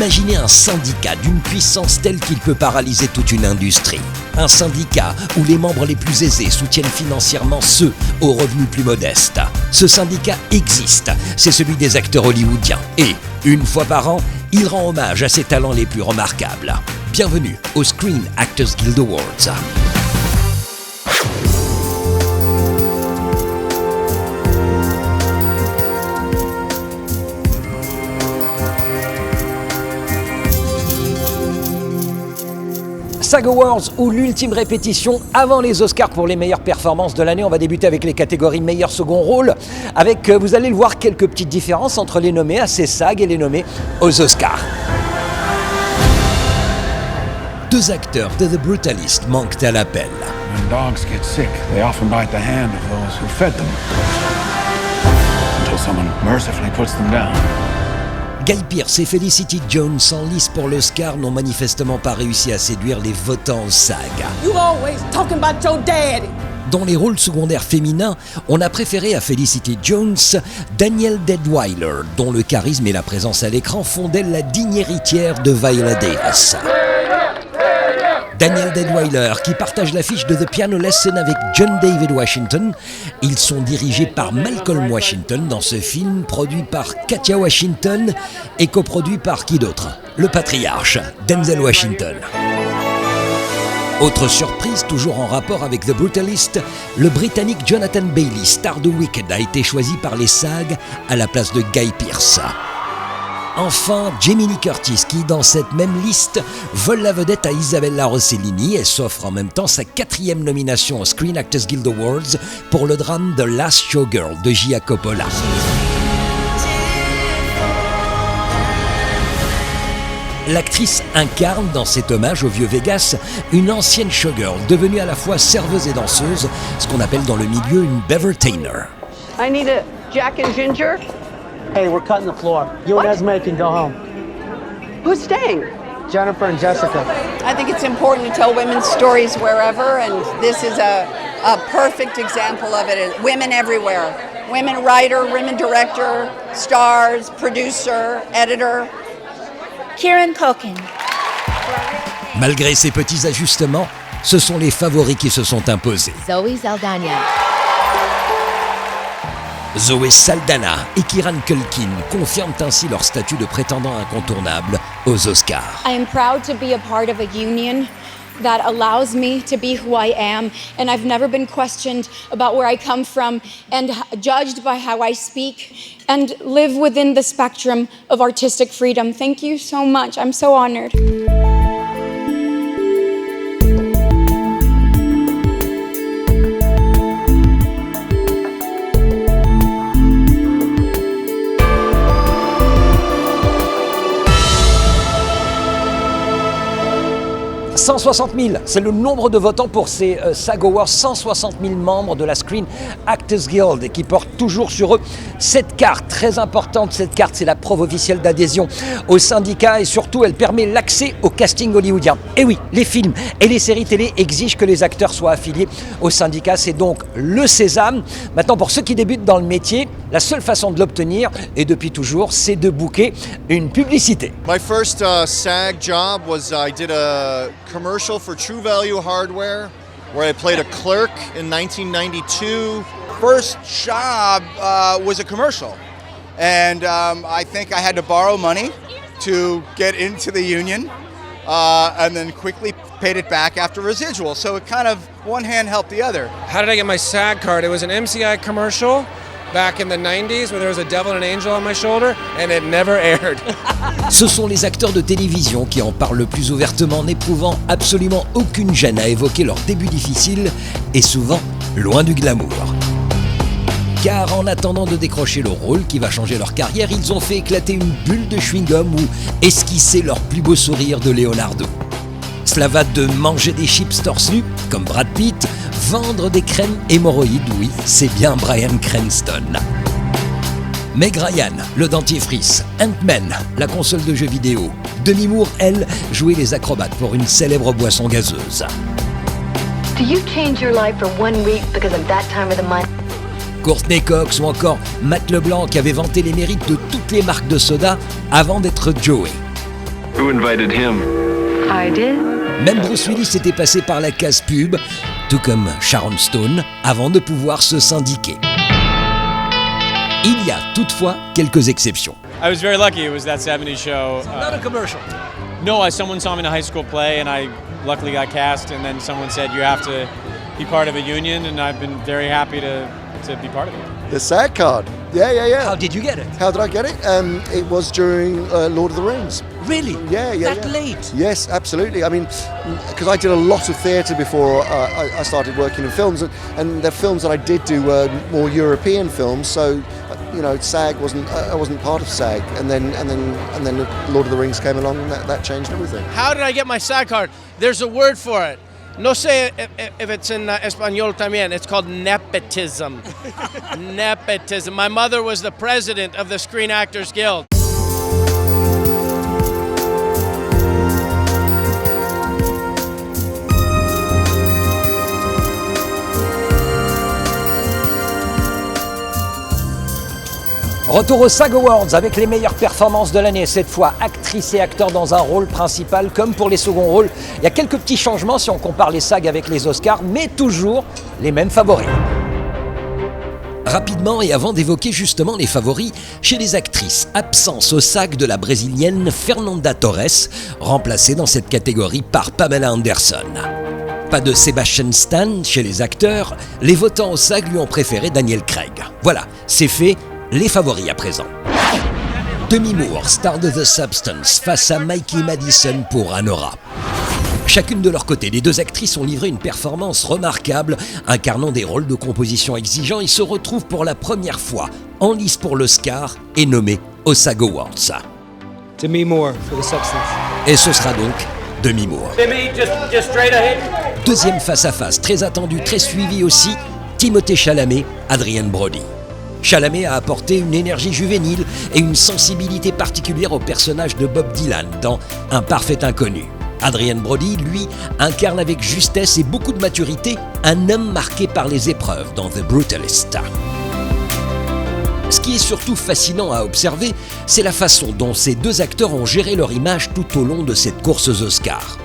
Imaginez un syndicat d'une puissance telle qu'il peut paralyser toute une industrie. Un syndicat où les membres les plus aisés soutiennent financièrement ceux aux revenus plus modestes. Ce syndicat existe, c'est celui des acteurs hollywoodiens. Et, une fois par an, il rend hommage à ses talents les plus remarquables. Bienvenue au Screen Actors Guild Awards. SAG Awards ou l'ultime répétition avant les Oscars pour les meilleures performances de l'année. On va débuter avec les catégories meilleur second rôle avec, vous allez le voir, quelques petites différences entre les nommés à ces SAG et les nommés aux Oscars. Deux acteurs de The Brutalist manquent à l'appel. When dogs get sick, they often bite the hand of those who fed them. Until someone mercifully puts them down. Guy Pearce et Felicity Jones en lice pour l'Oscar n'ont manifestement pas réussi à séduire les votants au SAG. You always talking about your daddy. Dans les rôles secondaires féminins, on a préféré à Felicity Jones Danielle Deadwyler, dont le charisme et la présence à l'écran font d'elle la digne héritière de Viola Davis. Danielle Deadwyler, qui partage l'affiche de The Piano Lesson avec John David Washington. Ils sont dirigés par Malcolm Washington dans ce film, produit par Katia Washington et coproduit par qui d'autre ? Le patriarche, Denzel Washington. Autre surprise, toujours en rapport avec The Brutalist, le Britannique Jonathan Bailey, star de Wicked, a été choisi par les SAG à la place de Guy Pearce. Enfin, Jamie Lee Curtis, qui dans cette même liste vole la vedette à Isabella Rossellini et s'offre en même temps sa 4e nomination au Screen Actors Guild Awards pour le drame The Last Showgirl de Gia Coppola. L'actrice incarne dans cet hommage au vieux Vegas une ancienne showgirl devenue à la fois serveuse et danseuse, ce qu'on appelle dans le milieu une bevertainer. I need a Jack and Ginger. Hey, we're cutting the floor. You What? and Esme can go home. Who's staying? Jennifer and Jessica. I think it's important to tell women's stories wherever, and this is a perfect example of it. Women everywhere. Women writer, women director, stars, producer, editor. Kieran Culkin. Malgré ces petits ajustements, ce sont les favoris qui se sont imposés. Zoe Saldana. Zoe Saldana et Kieran Culkin confirment ainsi leur statut de prétendant incontournable aux Oscars. I am proud to be a part of a union that allows me to be who I am, and I've never been questioned about where I come from and judged by how I speak and live within the spectrum of artistic freedom. Thank you so much. I'm so honored. « 160 000, c'est le nombre de votants pour ces SAG Awards, 160 000 membres de la Screen Actors Guild et qui portent toujours sur eux cette carte très importante. Cette carte, c'est la preuve officielle d'adhésion au syndicat et surtout, elle permet l'accès au casting hollywoodien. Et oui, les films et les séries télé exigent que les acteurs soient affiliés au syndicat, c'est donc le sésame. Maintenant, pour ceux qui débutent dans le métier, la seule façon de l'obtenir, et depuis toujours, c'est de booker une publicité. My first SAG job was I did a commercial for True Value Hardware where I played a clerk in 1992. First job was a commercial, and I think I had to borrow money to get into the union, and then quickly paid it back after residual. So it kind of one hand helped the other. How did I get my SAG card? It was an MCI commercial back in the 90s where there was a devil and an angel on my shoulder and it never aired. Ce sont les acteurs de télévision qui en parlent le plus ouvertement, n'éprouvant absolument aucune gêne à évoquer leurs débuts difficiles et souvent loin du glamour. Car en attendant de décrocher le rôle qui va changer leur carrière, ils ont fait éclater une bulle de chewing-gum ou esquisser leur plus beau sourire de Leonardo. Cela va de manger des chips torse nu, comme Brad Pitt, vendre des crèmes hémorroïdes, oui, c'est bien Bryan Cranston. Meg Ryan, le dentifrice, Ant-Man, la console de jeux vidéo. Demi Moore, elle, jouait les acrobates pour une célèbre boisson gazeuse. Do you change your life for 1 week because of that time of the month? Courtney Cox ou encore Matt LeBlanc qui avait vanté les mérites de toutes les marques de soda avant d'être Joey. Who invited him? I did. Même Bruce Willis était passé par la case pub, tout comme Sharon Stone, avant de pouvoir se syndiquer. Il y a toutefois quelques exceptions. I was very lucky. It was That 70s Show. Not a commercial. No, someone saw me in a high school play, and I luckily got cast. And then someone said you have to be part of a union, and I've been very happy to be part of it. The SAG card. Yeah. How did you get it? How did I get it? It was during Lord of the Rings. Really? Yeah. That late? Yes, absolutely. I mean, because I did a lot of theatre before I started working in films, and the films that I did do were more European films. So, you know, SAG I wasn't part of SAG, and then Lord of the Rings came along, and that changed everything. How did I get my SAG card? There's a word for it. No sé if it's in Espanol también. It's called nepotism. Nepotism. My mother was the president of the Screen Actors Guild. Retour aux SAG Awards avec les meilleures performances de l'année. Cette fois, actrices et acteurs dans un rôle principal comme pour les seconds rôles. Il y a quelques petits changements si on compare les SAG avec les Oscars, mais toujours les mêmes favoris. Rapidement et avant d'évoquer justement les favoris, chez les actrices, absence au SAG de la brésilienne Fernanda Torres, remplacée dans cette catégorie par Pamela Anderson. Pas de Sebastian Stan chez les acteurs, les votants au SAG lui ont préféré Daniel Craig. Voilà, c'est fait. Les favoris à présent. Demi Moore, star de The Substance, face à Mikey Madison pour Anora. Chacune de leur côté, les deux actrices ont livré une performance remarquable, incarnant des rôles de composition exigeants et se retrouvent pour la première fois en lice pour l'Oscar et nommées aux SAG Awards. Demi Moore for The Substance. Et ce sera donc Demi Moore. Demi, just straight ahead. Deuxième face-à-face, très attendu, très suivi aussi, Timothée Chalamet, Adrien Brody. Chalamet a apporté une énergie juvénile et une sensibilité particulière au personnage de Bob Dylan dans Un parfait inconnu. Adrien Brody, lui, incarne avec justesse et beaucoup de maturité un homme marqué par les épreuves dans The Brutalist. Ce qui est surtout fascinant à observer, c'est la façon dont ces deux acteurs ont géré leur image tout au long de cette course aux Oscars.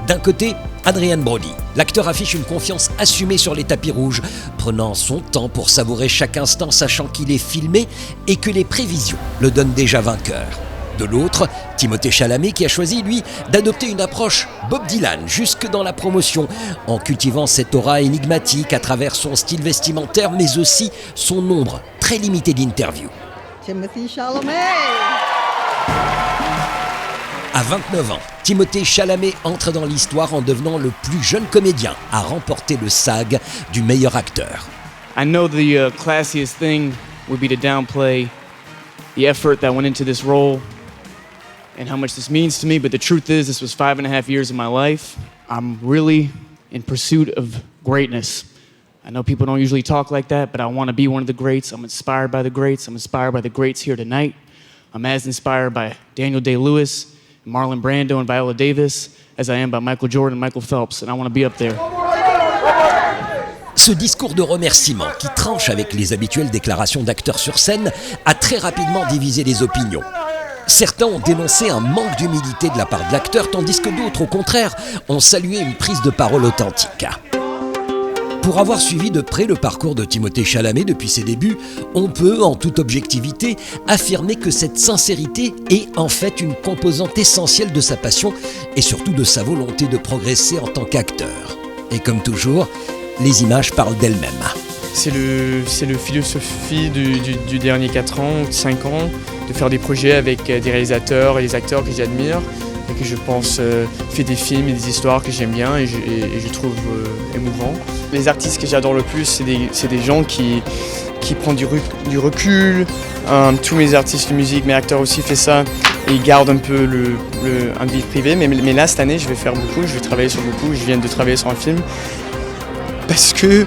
D'un côté, Adrien Brody. L'acteur affiche une confiance assumée sur les tapis rouges, prenant son temps pour savourer chaque instant, sachant qu'il est filmé et que les prévisions le donnent déjà vainqueur. De l'autre, Timothée Chalamet qui a choisi, lui, d'adopter une approche Bob Dylan jusque dans la promotion, en cultivant cette aura énigmatique à travers son style vestimentaire, mais aussi son nombre très limité d'interviews. Timothée Chalamet. À 29 ans, Timothée Chalamet entre dans l'histoire en devenant le plus jeune comédien à remporter le SAG du meilleur acteur. I know the classiest thing would be to downplay the effort that went into this role and how much this means to me, but the truth is this was 5.5 years of my life. I'm really in pursuit of greatness. I know people don't usually talk like that, but I want to be one of the greats. I'm inspired by the greats. I'm inspired by the greats here tonight. I'm as inspired by Daniel Day-Lewis, Marlon Brando and Viola Davis as I am by Michael Jordan and Michael Phelps, and I want to be up there. Ce discours de remerciement, qui tranche avec les habituelles déclarations d'acteurs sur scène, a très rapidement divisé les opinions. Certains ont dénoncé un manque d'humilité de la part de l'acteur, tandis que d'autres, au contraire, ont salué une prise de parole authentique. Pour avoir suivi de près le parcours de Timothée Chalamet depuis ses débuts, on peut, en toute objectivité, affirmer que cette sincérité est en fait une composante essentielle de sa passion et surtout de sa volonté de progresser en tant qu'acteur. Et comme toujours, les images parlent d'elles-mêmes. C'est le philosophie du dernier 4 ans, 5 ans, de faire des projets avec des réalisateurs et des acteurs que j'admire et que je pense fait des films et des histoires que j'aime bien et je trouve émouvants. Les artistes que j'adore le plus, c'est des gens qui prennent du recul. Tous mes artistes de musique, mes acteurs aussi font ça et ils gardent un peu un vie privée. Mais là, cette année, je vais faire beaucoup, je vais travailler sur beaucoup. Je viens de travailler sur un film parce que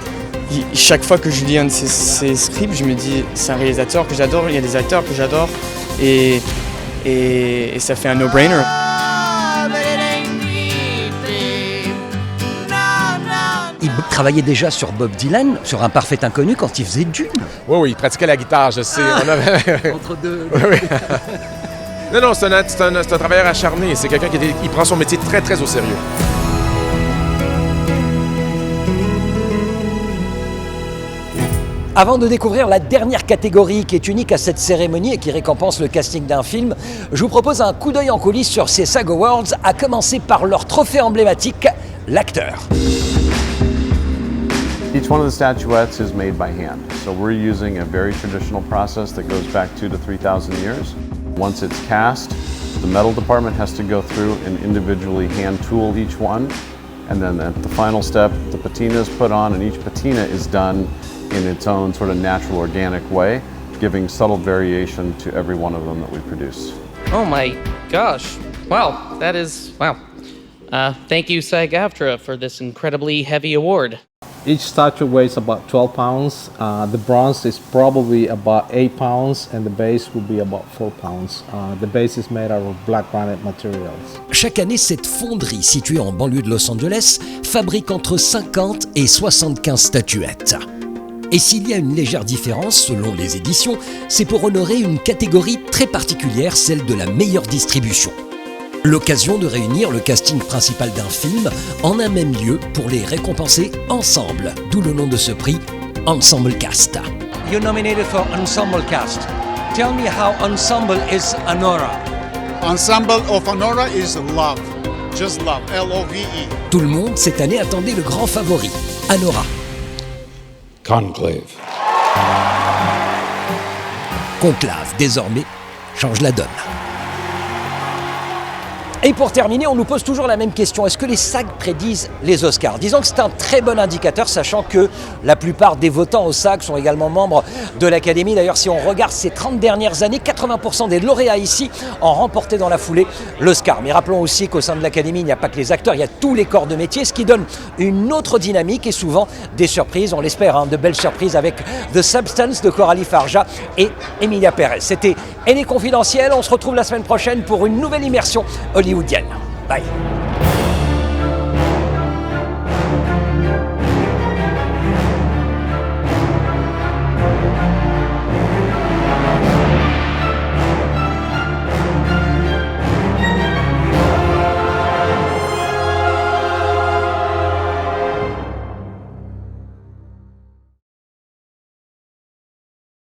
chaque fois que je lis un de ces scripts, je me dis c'est un réalisateur que j'adore, il y a des acteurs que j'adore et ça fait un no-brainer. Il travaillait déjà sur Bob Dylan, sur Un parfait inconnu quand il faisait Dune. Oui, il pratiquait la guitare, je sais. Entre deux. Oui. Non, c'est un travailleur acharné. C'est quelqu'un qui prend son métier très, très au sérieux. Avant de découvrir la dernière catégorie qui est unique à cette cérémonie et qui récompense le casting d'un film, je vous propose un coup d'œil en coulisses sur ces SAG Awards, à commencer par leur trophée emblématique, l'acteur. Each one of the statuettes is made by hand, so we're using a very traditional process that goes back 2,000 to 3,000 years. Once it's cast, the metal department has to go through and individually hand tool each one, and then at the final step, the patina is put on, and each patina is done in its own sort of natural, organic way, giving subtle variation to every one of them that we produce. Oh my gosh. Wow, that is, wow. Thank you, SAG-AFTRA, for this incredibly heavy award. Each statue weighs about 12 pounds. The bronze is probably about 8 pounds, and the base will be about 4 pounds. The base is made out of black granite materials. Chaque année, cette fonderie située en banlieue de Los Angeles fabrique entre 50 et 75 statuettes. Et s'il y a une légère différence selon les éditions, c'est pour honorer une catégorie très particulière, celle de la meilleure distribution. L'occasion de réunir le casting principal d'un film en un même lieu pour les récompenser ensemble, d'où le nom de ce prix, Ensemble Cast. You're nominated for Ensemble Cast. Tell me how Ensemble is Anora. Ensemble of Anora is love. Just love. L-O-V-E. Tout le monde cette année attendait le grand favori, Anora. Conclave. Conclave, désormais, change la donne. Et pour terminer, on nous pose toujours la même question. Est-ce que les SAG prédisent les Oscars? Disons que c'est un très bon indicateur, sachant que la plupart des votants au SAG sont également membres de l'Académie. D'ailleurs, si on regarde ces 30 dernières années, 80% des lauréats ici ont remporté dans la foulée l'Oscar. Mais rappelons aussi qu'au sein de l'Académie, il n'y a pas que les acteurs, il y a tous les corps de métier, ce qui donne une autre dynamique et souvent des surprises. On l'espère, de belles surprises avec The Substance de Coralie Farja et Emilia Pérez. C'était Elle est confidentielle. On se retrouve la semaine prochaine pour une nouvelle immersion hollywoodienne. Bye.